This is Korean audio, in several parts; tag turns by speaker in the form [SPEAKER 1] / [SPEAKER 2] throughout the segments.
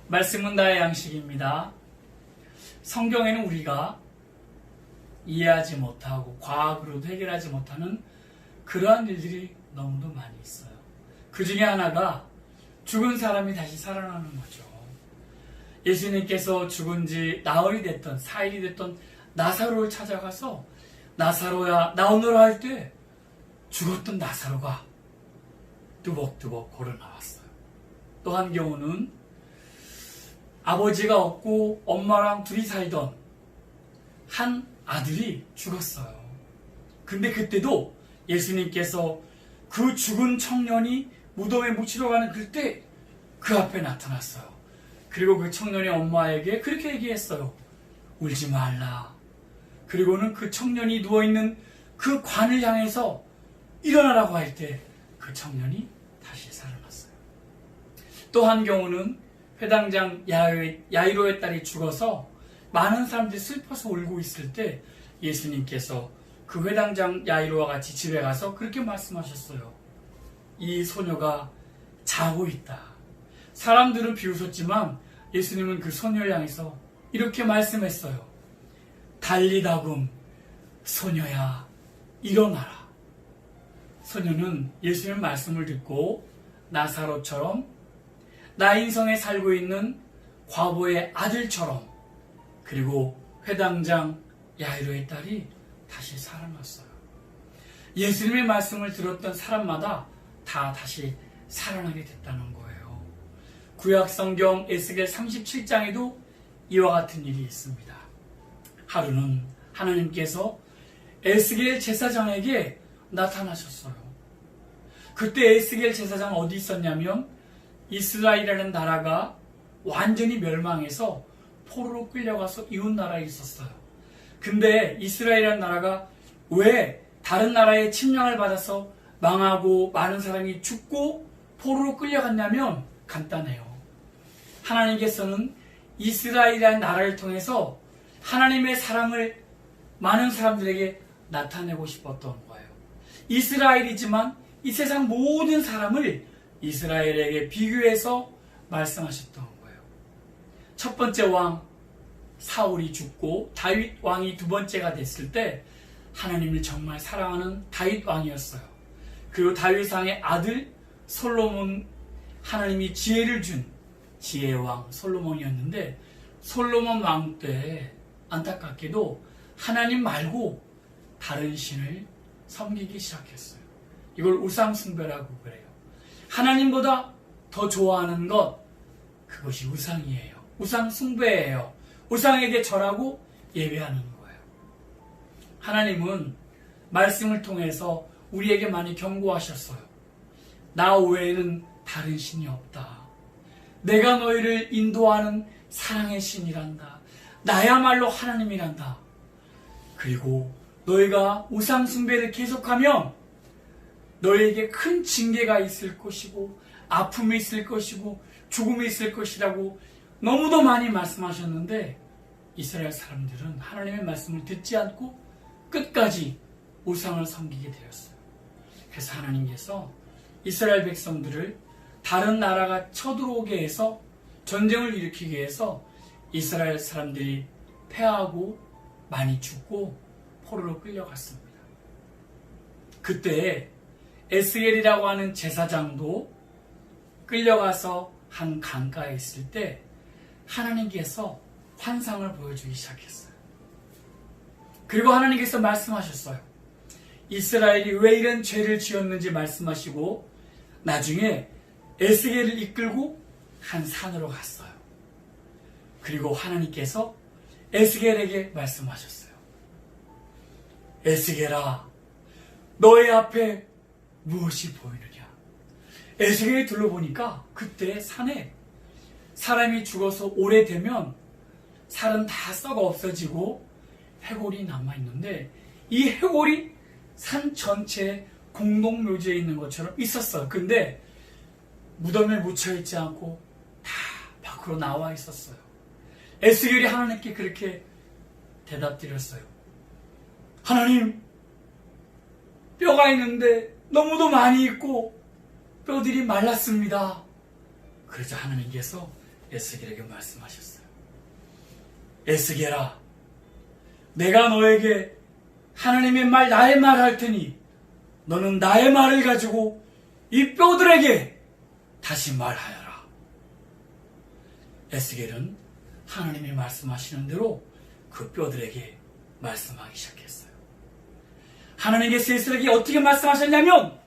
[SPEAKER 1] 말씀은 나의 양식입니다. 성경에는 우리가 이해하지 못하고 과학으로도 해결하지 못하는 그러한 일들이 너무도 많이 있어요. 그 중에 하나가 죽은 사람이 다시 살아나는 거죠. 예수님께서 죽은 지 나흘이 됐던 4일이 됐던 나사로를 찾아가서 나사로야 나오너라 할 때 죽었던 나사로가 뚜벅뚜벅 걸어 나왔어요. 또 한 경우는 아버지가 없고 엄마랑 둘이 살던 한 아들이 죽었어요. 근데 그때도 예수님께서 그 죽은 청년이 무덤에 묻히러 가는 그때 그 앞에 나타났어요. 그리고 그 청년의 엄마에게 그렇게 얘기했어요. 울지 말라. 그리고는 그 청년이 누워있는 그 관을 향해서 일어나라고 할 때 그 청년이 다시 살아났어요. 또 한 경우는 회당장 야이로의 딸이 죽어서 많은 사람들이 슬퍼서 울고 있을 때 예수님께서 그 회당장 야이로와 같이 집에 가서 그렇게 말씀하셨어요. 이 소녀가 자고 있다. 사람들은 비웃었지만 예수님은 그 소녀를 향해서 이렇게 말씀했어요. 달리다금 소녀야 일어나라. 소녀는 예수님의 말씀을 듣고 나사로처럼 나인성에 살고 있는 과부의 아들처럼 그리고 회당장 야이로의 딸이 다시 살아났어요. 예수님의 말씀을 들었던 사람마다 다 다시 살아나게 됐다는 거예요. 구약성경 에스겔 37장에도 이와 같은 일이 있습니다. 하루는 하나님께서 에스겔 제사장에게 나타나셨어요. 그때 에스겔 제사장은 어디 있었냐면 이스라엘이라는 나라가 완전히 멸망해서 포로로 끌려가서 이웃 나라에 있었어요. 근데 이스라엘이라는 나라가 왜 다른 나라의 침략을 받아서 망하고 많은 사람이 죽고 포로로 끌려갔냐면 간단해요. 하나님께서는 이스라엘이라는 나라를 통해서 하나님의 사랑을 많은 사람들에게 나타내고 싶었던 거예요. 이스라엘이지만 이 세상 모든 사람을 이스라엘에게 비교해서 말씀하셨던 거예요. 첫 번째 왕 사울이 죽고 다윗 왕이 두 번째가 됐을 때 하나님을 정말 사랑하는 다윗 왕이었어요. 그리고 다윗 왕의 아들 솔로몬, 하나님이 지혜를 준 지혜의 왕 솔로몬이었는데 솔로몬 왕 때 안타깝게도 하나님 말고 다른 신을 섬기기 시작했어요. 이걸 우상숭배라고 그래요. 하나님보다 더 좋아하는 것, 그것이 우상이에요. 우상숭배예요. 우상에게 절하고 예배하는 거예요. 하나님은 말씀을 통해서 우리에게 많이 경고하셨어요. 나 외에는 다른 신이 없다. 내가 너희를 인도하는 사랑의 신이란다. 나야말로 하나님이란다. 그리고 너희가 우상 숭배를 계속하면 너희에게 큰 징계가 있을 것이고 아픔이 있을 것이고 죽음이 있을 것이라고 너무도 많이 말씀하셨는데 이스라엘 사람들은 하나님의 말씀을 듣지 않고 끝까지 우상을 섬기게 되었어요. 그래서 하나님께서 이스라엘 백성들을 다른 나라가 쳐들어오게 해서 전쟁을 일으키게 해서 이스라엘 사람들이 패하고 많이 죽고 포로로 끌려갔습니다. 그때 에스겔이라고 하는 제사장도 끌려가서 한 강가에 있을 때 하나님께서 환상을 보여주기 시작했어요. 그리고 하나님께서 말씀하셨어요. 이스라엘이 왜 이런 죄를 지었는지 말씀하시고 나중에 에스겔을 이끌고 한 산으로 갔어요. 그리고 하나님께서 에스겔에게 말씀하셨어요. 에스겔아, 너의 앞에 무엇이 보이느냐? 에스겔이 둘러보니까 그때 산에 사람이 죽어서 오래되면 살은 다 썩어 없어지고 해골이 남아있는데 이 해골이 산 전체에 공동묘지에 있는 것처럼 있었어요. 근데 무덤에 묻혀있지 않고 다 밖으로 나와 있었어요. 에스겔이 하나님께 그렇게 대답드렸어요. 하나님, 뼈가 있는데 너무도 많이 있고 뼈들이 말랐습니다. 그래서 하나님께서 에스겔에게 말씀하셨어요. 에스겔아, 내가 너에게 하나님의 말, 나의 말 할 테니 너는 나의 말을 가지고 이 뼈들에게 다시 말하여라. 에스겔은 하나님이 말씀하시는 대로 그 뼈들에게 말씀하기 시작했어요. 하나님께서 에스겔에게 어떻게 말씀하셨냐면,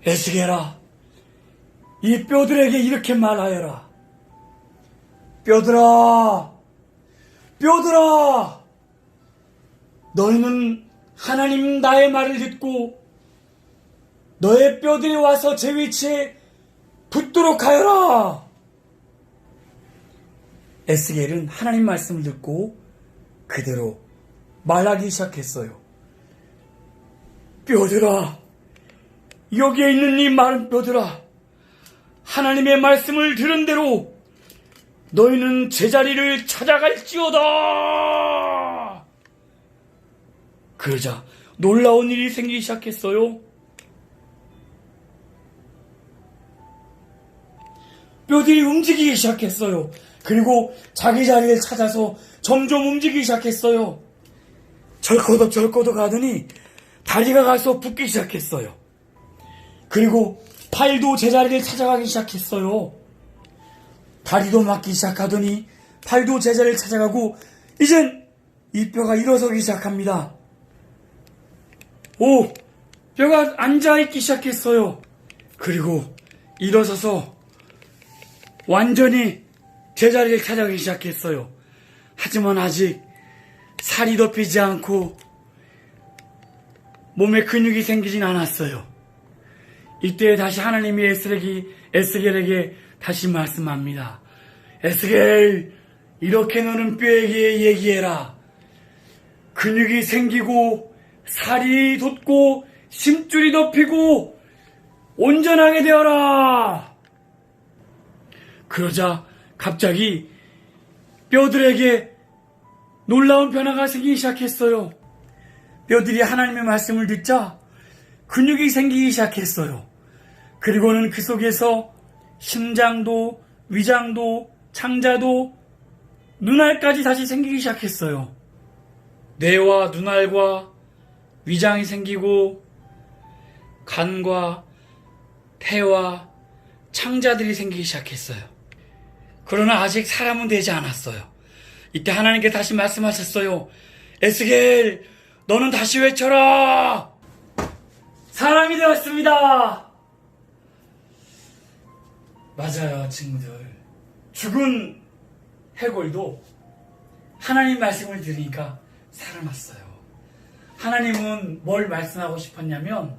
[SPEAKER 1] 에스겔아, 이 뼈들에게 이렇게 말하여라. 뼈들아, 뼈들아, 너희는 하나님 나의 말을 듣고 너의 뼈들이 와서 제 위치에 붙도록 하여라. 에스겔은 하나님 말씀을 듣고 그대로 말하기 시작했어요. 뼈들아, 여기에 있는 이 마른 뼈들아, 하나님의 말씀을 들은 대로 너희는 제자리를 찾아갈지어다. 그러자 놀라운 일이 생기기 시작했어요. 뼈들이 움직이기 시작했어요. 그리고 자기 자리를 찾아서 점점 움직이기 시작했어요. 절거덕 하더니 다리가 가서 붓기 시작했어요. 그리고 팔도 제자리를 찾아가기 시작했어요. 다리도 맞기 시작하더니 팔도 제자리를 찾아가고 이젠 이 뼈가 일어서기 시작합니다. 뼈가 앉아있기 시작했어요. 그리고 일어서서 완전히 제자리를 찾아가기 시작했어요. 하지만 아직 살이 덮이지 않고 몸에 근육이 생기진 않았어요. 이때 다시 하나님이 에스겔에게 다시 말씀합니다. 에스겔, 이렇게 너는 뼈에게 얘기해라. 근육이 생기고 살이 돋고 심줄이 덮이고 온전하게 되어라. 그러자 갑자기 뼈들에게 놀라운 변화가 생기기 시작했어요. 뼈들이 하나님의 말씀을 듣자 근육이 생기기 시작했어요. 그리고는 그 속에서 심장도, 위장도, 창자도, 눈알까지 다시 생기기 시작했어요. 뇌와 눈알과 위장이 생기고 간과 폐와 창자들이 생기기 시작했어요. 그러나 아직 사람은 되지 않았어요. 이때 하나님께 다시 말씀하셨어요. 에스겔, 너는 다시 외쳐라. 사람이 되었습니다. 맞아요, 친구들. 죽은 해골도 하나님 말씀을 들으니까 살아났어요. 하나님은 뭘 말씀하고 싶었냐면,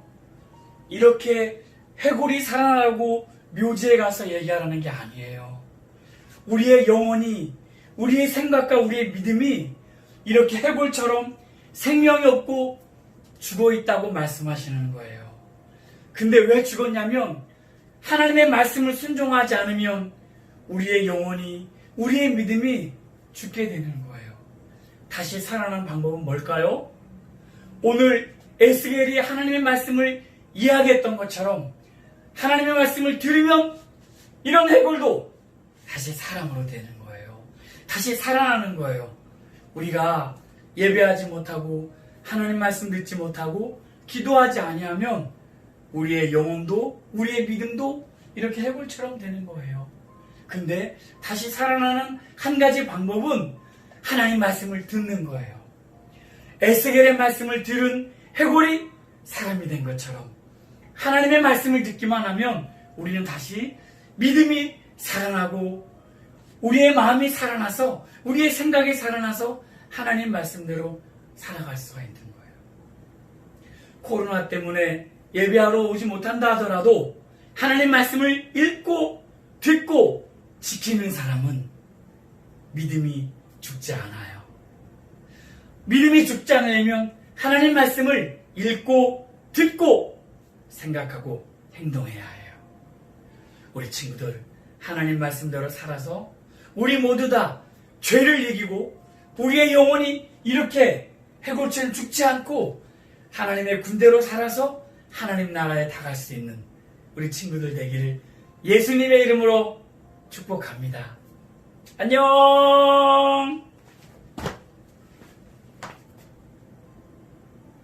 [SPEAKER 1] 이렇게 해골이 살아나라고 묘지에 가서 얘기하라는 게 아니에요. 우리의 영혼이, 우리의 생각과 우리의 믿음이 이렇게 해골처럼 생명이 없고 죽어 있다고 말씀하시는 거예요. 근데 왜 죽었냐면, 하나님의 말씀을 순종하지 않으면 우리의 영혼이, 우리의 믿음이 죽게 되는 거예요. 다시 살아나는 방법은 뭘까요? 오늘 에스겔이 하나님의 말씀을 이야기했던 것처럼 하나님의 말씀을 들으면 이런 해골도 다시 사람으로 되는 거예요. 다시 살아나는 거예요. 우리가 예배하지 못하고 하나님 말씀 듣지 못하고 기도하지 아니하면 우리의 영혼도, 우리의 믿음도 이렇게 해골처럼 되는 거예요. 근데 다시 살아나는 한 가지 방법은 하나님 말씀을 듣는 거예요. 에스겔의 말씀을 들은 해골이 사람이 된 것처럼 하나님의 말씀을 듣기만 하면 우리는 다시 믿음이 살아나고 우리의 마음이 살아나서, 우리의 생각이 살아나서 하나님 말씀대로 살아갈 수가 있는 거예요. 코로나 때문에 예배하러 오지 못한다 하더라도 하나님 말씀을 읽고 듣고 지키는 사람은 믿음이 죽지 않아요. 믿음이 죽지 않으려면 하나님 말씀을 읽고 듣고 생각하고 행동해야 해요. 우리 친구들, 하나님 말씀대로 살아서 우리 모두 다 죄를 이기고 우리의 영혼이 이렇게 해골처럼 죽지 않고 하나님의 군대로 살아서 하나님 나라에 다갈 수 있는 우리 친구들 되기를 예수님의 이름으로 축복합니다. 안녕!